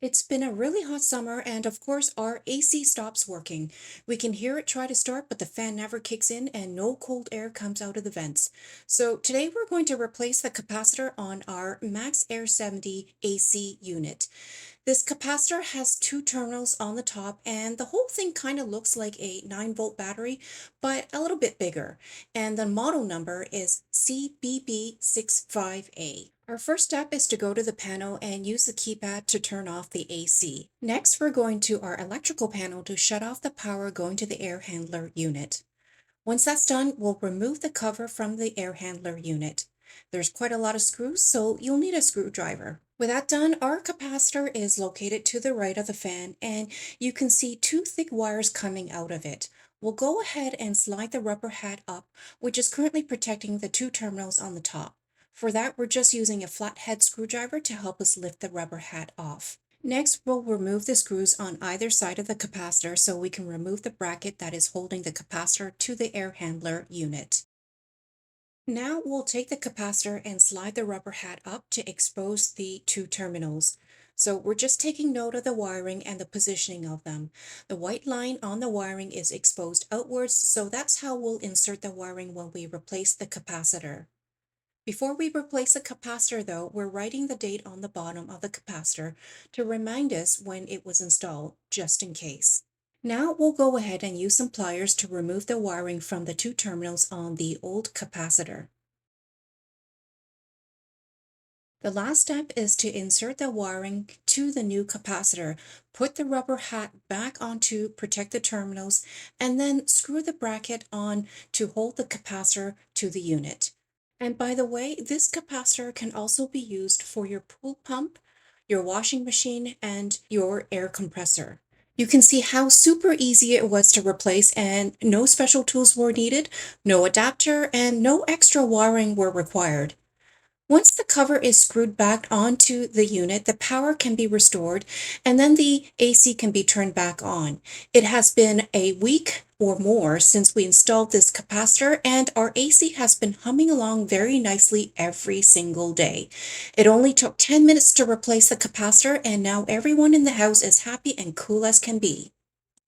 It's been a really hot summer, and of course, our AC stops working. We can hear it try to start, but the fan never kicks in and no cold air comes out of the vents. So, today we're going to replace the capacitor on our Max Air 70 AC unit. This capacitor has two terminals on the top, and the whole thing kind of looks like a 9-volt battery, but a little bit bigger. And the model number is CBB65A. Our first step is to go to the panel and use the keypad to turn off the AC. Next, we're going to our electrical panel to shut off the power going to the air handler unit. Once that's done, we'll remove the cover from the air handler unit. There's quite a lot of screws, so you'll need a screwdriver. With that done, our capacitor is located to the right of the fan, and you can see two thick wires coming out of it. We'll go ahead and slide the rubber hat up, which is currently protecting the two terminals on the top. For that, we're just using a flathead screwdriver to help us lift the rubber hat off. Next, we'll remove the screws on either side of the capacitor so we can remove the bracket that is holding the capacitor to the air handler unit. Now we'll take the capacitor and slide the rubber hat up to expose the two terminals. So we're just taking note of the wiring and the positioning of them. The white line on the wiring is exposed outwards, so that's how we'll insert the wiring when we replace the capacitor. Before we replace the capacitor though, we're writing the date on the bottom of the capacitor to remind us when it was installed, just in case. Now we'll go ahead and use some pliers to remove the wiring from the two terminals on the old capacitor. The last step is to insert the wiring to the new capacitor. Put the rubber hat back on to protect the terminals, and then screw the bracket on to hold the capacitor to the unit. And by the way, this capacitor can also be used for your pool pump, your washing machine, and your air compressor. You can see how super easy it was to replace, and no special tools were needed, no adapter, and no extra wiring were required. Once the cover is screwed back onto the unit, the power can be restored and then the AC can be turned back on. It has been a week or more since we installed this capacitor, and our AC has been humming along very nicely every single day. It only took 10 minutes to replace the capacitor, and now everyone in the house is happy and cool as can be.